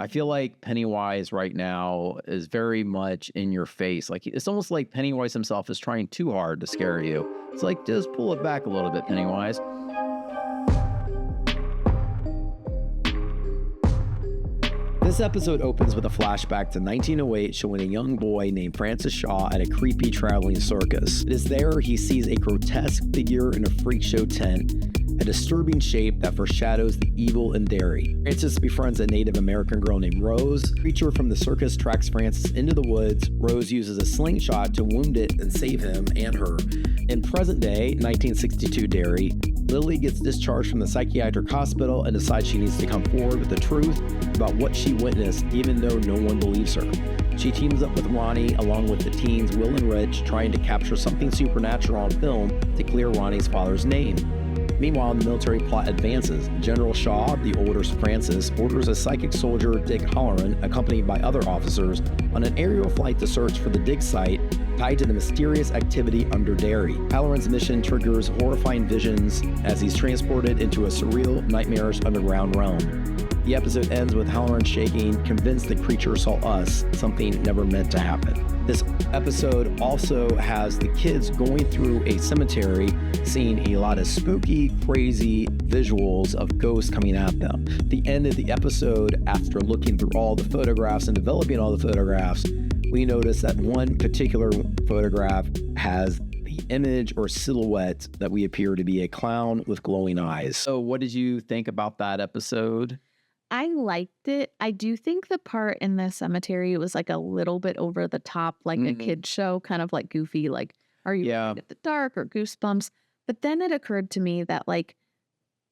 I feel like Pennywise right now is very much in your face. Like it's almost like Pennywise himself is trying too hard to scare you. It's like, just pull it back a little bit, Pennywise. This episode opens with a flashback to 1908 showing a young boy named Francis Shaw at a creepy traveling circus. It is there he sees a grotesque figure in a freak show tent, a disturbing shape that foreshadows the evil in Derry. Francis befriends a Native American girl named Rose. A creature from the circus tracks Francis into the woods. Rose uses a slingshot to wound it and save him and her. In present day, 1962 Derry, Lily gets discharged from the psychiatric hospital and decides she needs to come forward with the truth about what she witnessed, even though no one believes her. She teams up with Ronnie along with the teens Will and Rich, trying to capture something supernatural on film to clear Ronnie's father's name. Meanwhile, the military plot advances. General Shaw, the older Francis, orders a psychic soldier, Dick Halloran, accompanied by other officers, on an aerial flight to search for the dig site tied to the mysterious activity under Derry. Halloran's mission triggers horrifying visions as he's transported into a surreal, nightmarish underground realm. The episode ends with Halloran shaking, convinced the creature saw us, something never meant to happen. This episode also has the kids going through a cemetery, seeing a lot of spooky, crazy visuals of ghosts coming at them. The end of the episode, after looking through all the photographs and developing all the photographs, we notice that one particular photograph has the image or silhouette that we appear to be a clown with glowing eyes. So what did you think about that episode? I liked it. I do think the part in the cemetery was like a little bit over the top, like a kid show, kind of like goofy, like, are you afraid of the dark or Goosebumps? But then it occurred to me that like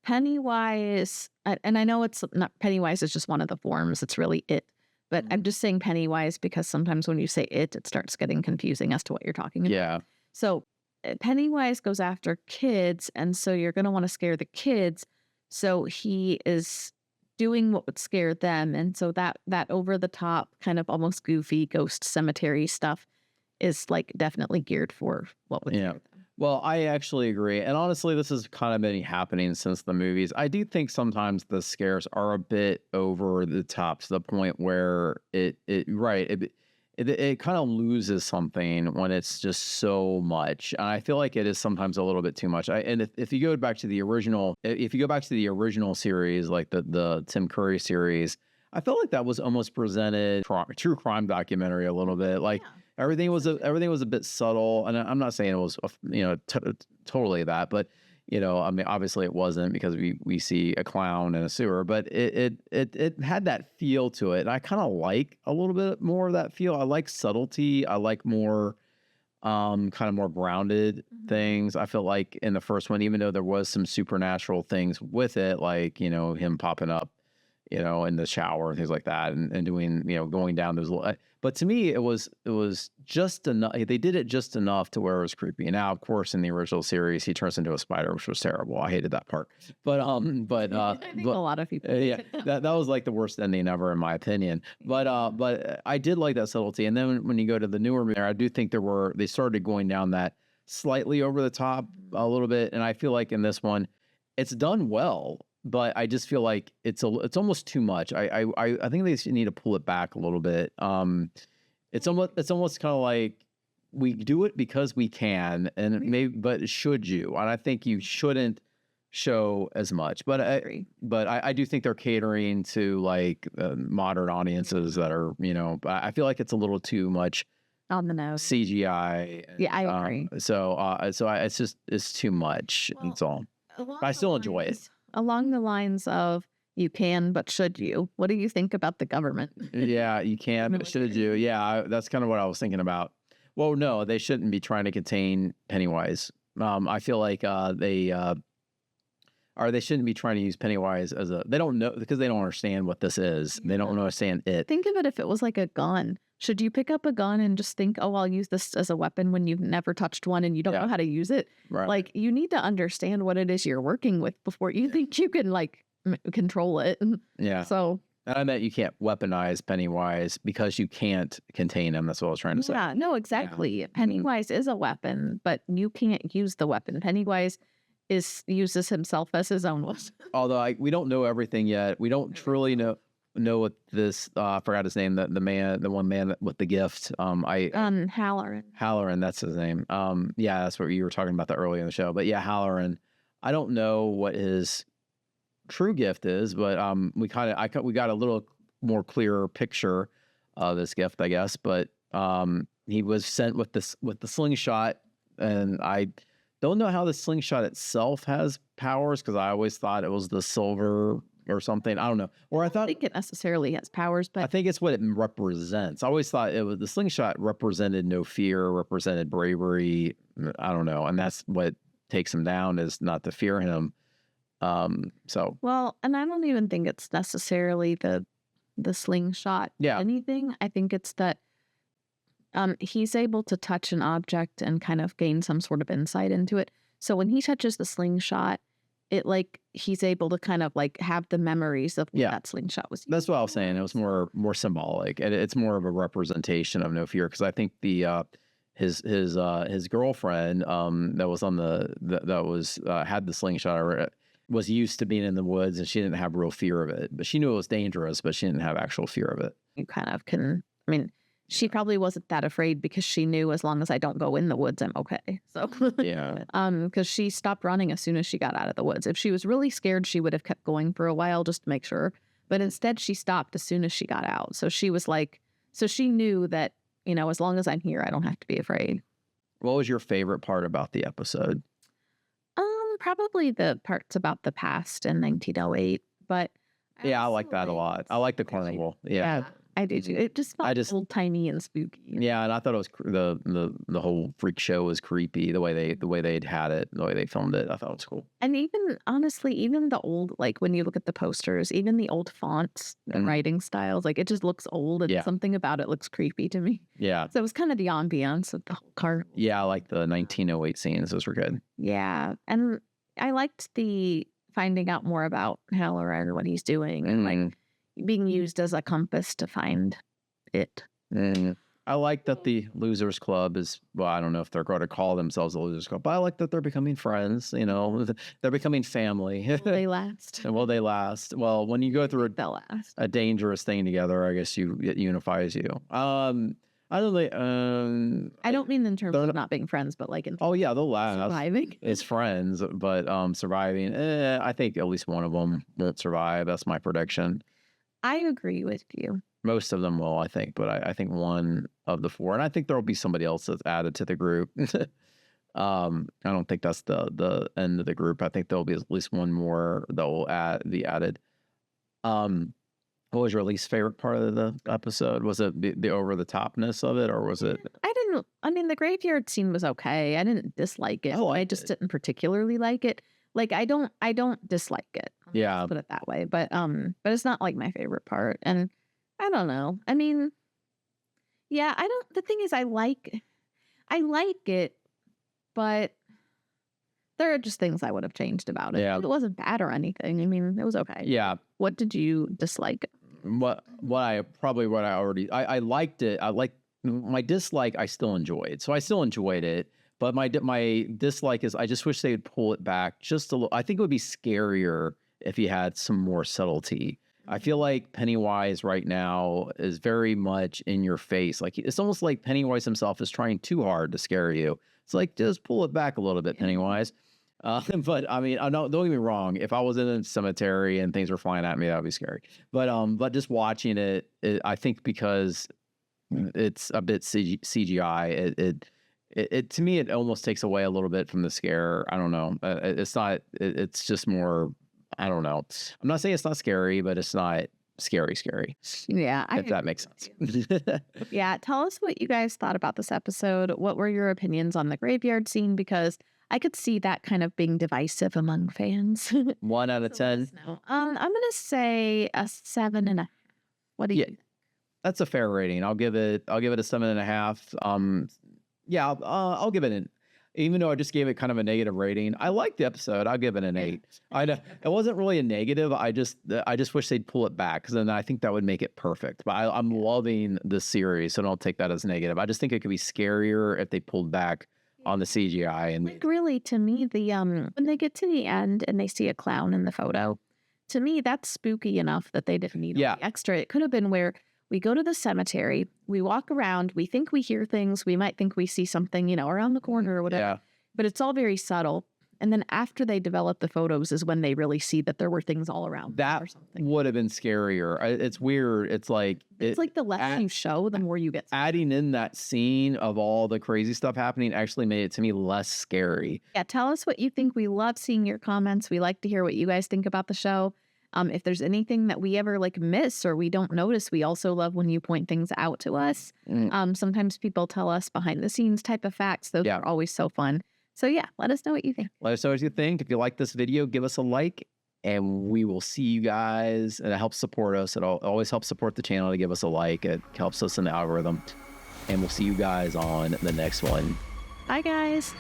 Pennywise, and I know it's not, Pennywise is just one of the forms, it's really it. But I'm just saying Pennywise because sometimes when you say it starts getting confusing as to what you're talking about. Yeah. So Pennywise goes after kids, and so you're going to want to scare the kids. So he is doing what would scare them, and so that over the top kind of almost goofy ghost cemetery stuff is like definitely geared for what would scare them. Well, I actually agree, and honestly, this has kind of been happening since the movies. I do think sometimes the scares are a bit over the top to the point where it kind of loses something when it's just so much. And I feel like it is sometimes a little bit too much. If you go back to the original, series, like the Tim Curry series, I felt like that was almost presented true crime documentary a little bit. Like everything was a bit subtle, and I'm not saying it was totally that, but I mean, obviously it wasn't, because we see a clown in a sewer, but it had that feel to it. And I kind of like a little bit more of that feel. I like subtlety. I like more, kind of more grounded things. I feel like in the first one, even though there was some supernatural things with it, like, him popping up, in the shower and things like that, and doing, going down those little, but to me, it was just enough. They did it just enough to where it was creepy. Now, of course, in the original series, he turns into a spider, which was terrible. I hated that part. But I think a lot of people. Yeah, that was like the worst ending ever, in my opinion. But I did like that subtlety. And then when you go to the newer movie, I do think they started going down that slightly over the top a little bit. And I feel like in this one, it's done well, but I just feel like it's almost too much. I think they need to pull it back a little bit. It's almost kind of like, we do it because we can, and but should you? And I think you shouldn't show as much. But I do think they're catering to like modern audiences that are, I feel like it's a little too much on the nose CGI. Yeah, I agree. It's too much. That's all. But I still enjoy it. Along the lines of, you can, but should you? What do you think about the government? Yeah, you can, but should you? Yeah, that's kind of what I was thinking about. Well, no, they shouldn't be trying to contain Pennywise. I feel like they shouldn't be trying to use Pennywise as they don't know, because they don't understand what this is. Yeah. They don't understand it. Think of it if it was like a gun. Should you pick up a gun and just think, oh, I'll use this as a weapon when you've never touched one and you don't know how to use it? Right. Like, you need to understand what it is you're working with before you think you can like control it. Yeah. So. And I meant you can't weaponize Pennywise because you can't contain him. That's what I was trying to say. Yeah, no, exactly. Yeah. Pennywise is a weapon, but you can't use the weapon. Pennywise uses himself as his own weapon. Although we don't know everything yet. We don't truly know. know what this. I forgot his name. The one man with the gift. Halloran. Halloran. That's his name. Yeah, that's what you were talking about that earlier in the show. But yeah, Halloran. I don't know what his true gift is, but we got a little more clearer picture of this gift, I guess. But he was sent with the slingshot, and I don't know how the slingshot itself has powers, because I always thought it was the silver or something. I don't know. Or I thought, think it necessarily has powers, I but think it's what it represents. I always thought it was the slingshot represented no fear, represented bravery. I don't know, and that's what takes him down, is not to fear him. So well, and I don't even think it's necessarily the slingshot yeah, anything. I think it's that he's able to touch an object and kind of gain some sort of insight into it. So when he touches the slingshot, it like he's able to kind of like have the memories of what Yeah. that slingshot was. that's what I was saying. It was more symbolic, and it's more of a representation of no fear, because I think the his girlfriend that was on that was had the slingshot was used to being in the woods, and she didn't have real fear of it, but she knew it was dangerous, but she didn't have actual fear of it. You kind of can. I mean, she probably wasn't that afraid because she knew as long as I don't go in the woods, I'm okay. So Yeah. because she stopped running as soon as she got out of the woods. If she was really scared, she would have kept going for a while just to make sure. But instead, she stopped as soon as she got out. So she was like, so she knew that, as long as I'm here, I don't have to be afraid. What was your favorite part about the episode? Probably the parts about the past in 1908. But Yeah, I also like that a lot. I like the carnival. Yeah. I did too. It just felt old timey and spooky. Yeah, and I thought it was the whole freak show was creepy. The way they'd had it, the way they filmed it, I thought it was cool. And even honestly, even the old, like when you look at the posters, even the old fonts and writing styles, like it just looks old, and something about it looks creepy to me. Yeah. So it was kind of the ambiance of the whole carnival. Yeah, I like the 1908 scenes. Those were good. Yeah. And I liked the finding out more about Halloran and what he's doing, and like being used as a compass to find it. I like that the Losers Club is, well, I don't know if they're going to call themselves the Losers Club, but I like that they're becoming friends. They're becoming family. Will they last? And will they last? Well, when you go through They'll last. a dangerous thing together, I guess it unifies you. I don't think. I don't mean in terms of not being friends, but like in Oh yeah, they'll last. surviving. It's friends, but surviving. I think at least one of them won't survive. That's my prediction. I agree with you. Most of them will, I think, but I think one of the four, and I think there will be somebody else that's added to the group. I don't think that's the end of the group. I think there'll be at least one more that will be added. What was your least favorite part of the episode? Was it the over the topness of it, or was it? I mean, the graveyard scene was okay. I didn't dislike it. I just didn't particularly like it. Like I don't dislike it. Yeah. Put it that way. But it's not like my favorite part. And I don't know. I mean, yeah, the thing is I like it, but there are just things I would have changed about it. Yeah. It wasn't bad or anything. I mean, it was okay. Yeah. What did you dislike? I liked it. I like my dislike. I still enjoyed. So I still enjoyed it. But my dislike is I just wish they would pull it back just a little. I think it would be scarier if you had some more subtlety. I feel like Pennywise right now is very much in your face. Like it's almost like Pennywise himself is trying too hard to scare you. It's like, just pull it back a little bit, Pennywise. But I mean, don't get me wrong. If I was in a cemetery and things were flying at me, that would be scary. But just watching it, I think because it's a bit CGI, it to me, it almost takes away a little bit from the scare. I don't know. It's not. It's just more. I don't know. I'm not saying it's not scary, but it's not scary. Yeah, if that makes sense. Yeah, tell us what you guys thought about this episode. What were your opinions on the graveyard scene? Because I could see that kind of being divisive among fans. 1 out of 10. I'm gonna say a 7.5. What do you think? That's a fair rating. I'll give it a 7.5. Yeah, I'll give it an. Even though I just gave it kind of a negative rating, I liked the episode. I'll give it an 8. It wasn't really a negative. I just wish they'd pull it back, because then I think that would make it perfect. But I'm loving this series, so don't take that as negative. I just think it could be scarier if they pulled back on the CGI. And like really, to me, the when they get to the end and they see a clown in the photo, To me, that's spooky enough that they didn't need all Yeah. the extra. It could have been where we go to the cemetery, we walk around, we think we hear things, we might think we see something, around the corner or whatever, Yeah. but it's all very subtle. And then after they develop the photos is when they really see that there were things all around them or That something. would have been scarier. It's weird. It's like It's like the less you show, the more you get. adding in that scene of all the crazy stuff happening actually made it to me less scary. Yeah, tell us what you think. We love seeing your comments. We like to hear what you guys think about the show. If there's anything that we ever miss or we don't notice, we also love when you point things out to us. Sometimes people tell us behind the scenes type of facts. Those are always so fun. So yeah, let us know what you think. Let us know what you think. If you like this video, give us a like, and we will see you guys. And it helps support us. It always helps support the channel to give us a like. It helps us in the algorithm. And we'll see you guys on the next one. Bye, guys.